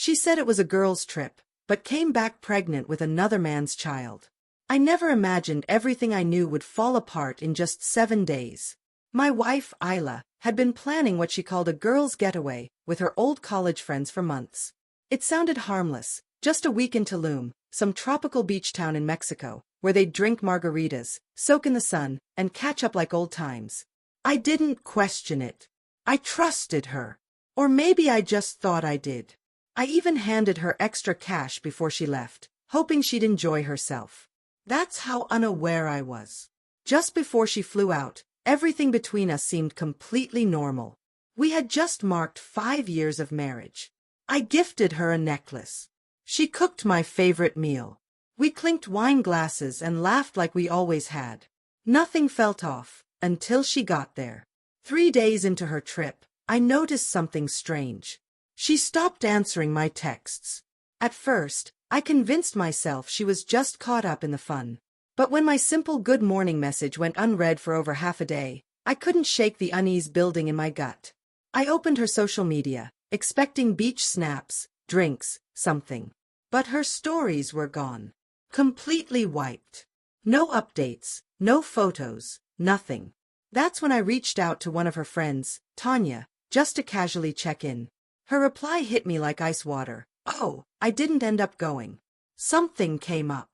She said it was a girls' trip, but came back pregnant with another man's child. I never imagined everything I knew would fall apart in just 7 days. My wife, Isla, had been planning what she called a girls' getaway with her old college friends for months. It sounded harmless, just a week in Tulum, some tropical beach town in Mexico, where they'd drink margaritas, soak in the sun, and catch up like old times. I didn't question it. I trusted her. Or maybe I just thought I did. I even handed her extra cash before she left, hoping she'd enjoy herself. That's how unaware I was. Just before she flew out, everything between us seemed completely normal. We had just marked 5 years of marriage. I gifted her a necklace. She cooked my favorite meal. We clinked wine glasses and laughed like we always had. Nothing felt off, until she got there. 3 days into her trip, I noticed something strange. She stopped answering my texts. At first, I convinced myself she was just caught up in the fun. But when my simple good morning message went unread for over half a day, I couldn't shake the unease building in my gut. I opened her social media, expecting beach snaps, drinks, something. But her stories were gone. Completely wiped. No updates, no photos, nothing. That's when I reached out to one of her friends, Tanya, just to casually check in. Her reply hit me like ice water. Oh, I didn't end up going. Something came up.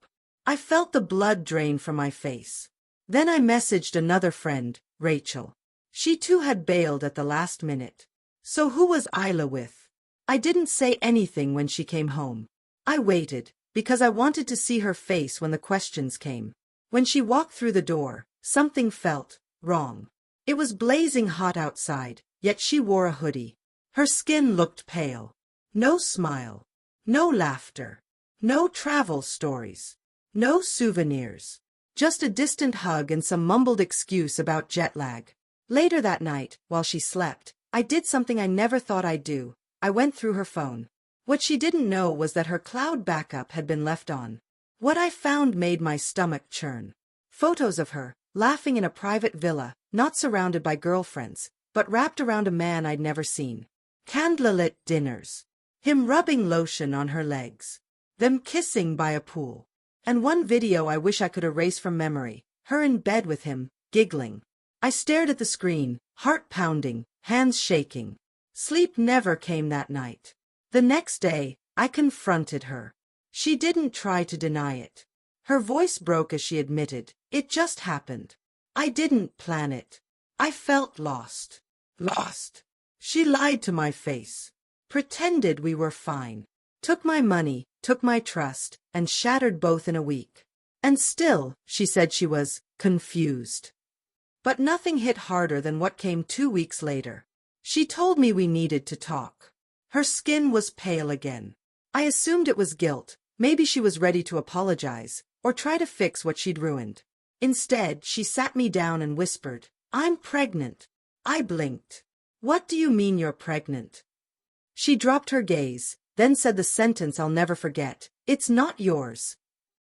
I felt the blood drain from my face. Then I messaged another friend, Rachel. She too had bailed at the last minute. So who was Isla with? I didn't say anything when she came home. I waited, because I wanted to see her face when the questions came. When she walked through the door, something felt wrong. It was blazing hot outside, yet she wore a hoodie. Her skin looked pale. No smile. No laughter. No travel stories. No souvenirs. Just a distant hug and some mumbled excuse about jet lag. Later that night, while she slept, I did something I never thought I'd do. I went through her phone. What she didn't know was that her cloud backup had been left on. What I found made my stomach churn. Photos of her, laughing in a private villa, not surrounded by girlfriends, but wrapped around a man I'd never seen. Candlelit dinners. Him rubbing lotion on her legs. Them kissing by a pool. And one video I wish I could erase from memory, her in bed with him, giggling. I stared at the screen, heart pounding, hands shaking. Sleep never came that night. The next day, I confronted her. She didn't try to deny it. Her voice broke as she admitted, it just happened. I didn't plan it. I felt lost. Lost. She lied to my face. Pretended we were fine. Took my money, took my trust, and shattered both in a week. And still, she said she was confused. But nothing hit harder than what came 2 weeks later. She told me we needed to talk. Her skin was pale again. I assumed it was guilt. Maybe she was ready to apologize, or try to fix what she'd ruined. Instead, she sat me down and whispered, "I'm pregnant." I blinked. "What do you mean you're pregnant?" She dropped her gaze, then said the sentence I'll never forget, "It's not yours."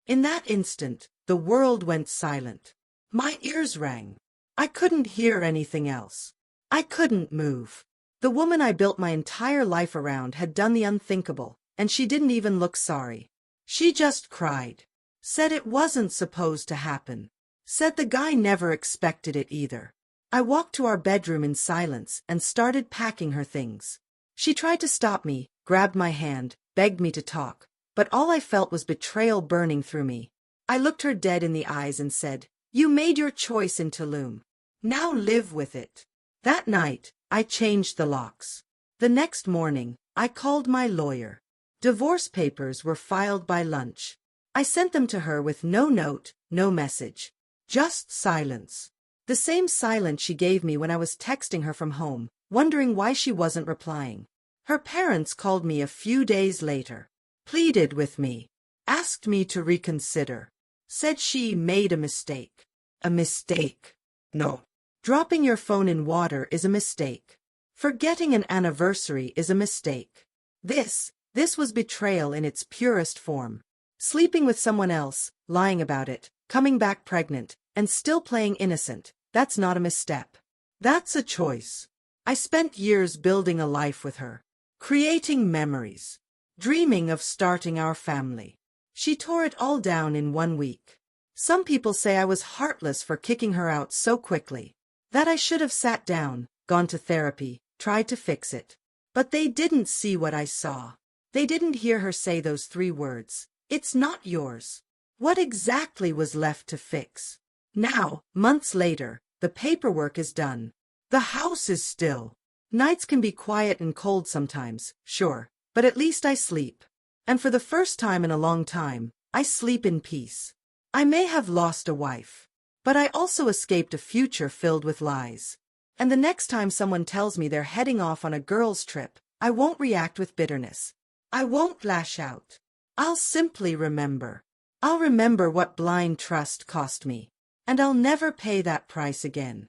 In that instant, the world went silent. My ears rang. I couldn't hear anything else. I couldn't move. The woman I built my entire life around had done the unthinkable, and she didn't even look sorry. She just cried. Said it wasn't supposed to happen. Said the guy never expected it either. I walked to our bedroom in silence and started packing her things. She tried to stop me, grabbed my hand, begged me to talk, but all I felt was betrayal burning through me. I looked her dead in the eyes and said, "You made your choice in Tulum. Now live with it." That night, I changed the locks. The next morning, I called my lawyer. Divorce papers were filed by lunch. I sent them to her with no note, no message. Just silence. The same silence she gave me when I was texting her from home, wondering why she wasn't replying. Her parents called me a few days later. Pleaded with me. Asked me to reconsider. Said she made a mistake. A mistake. No. Dropping your phone in water is a mistake. Forgetting an anniversary is a mistake. This was betrayal in its purest form. Sleeping with someone else, lying about it, coming back pregnant, and still playing innocent, that's not a misstep. That's a choice. I spent years building a life with her. Creating memories. dreaming of starting our family. She tore it all down in 1 week. Some people say I was heartless for kicking her out so quickly, that I should have sat down, gone to therapy, tried to fix it. But they didn't see what I saw. They didn't hear her say those 3 words. It's not yours. What exactly was left to fix? Now, months later, the paperwork is done. The house is still. Nights can be quiet and cold sometimes, sure, but at least I sleep. And for the first time in a long time, I sleep in peace. I may have lost a wife, but I also escaped a future filled with lies. And the next time someone tells me they're heading off on a girls' trip, I won't react with bitterness. I won't lash out. I'll simply remember. I'll remember what blind trust cost me. And I'll never pay that price again.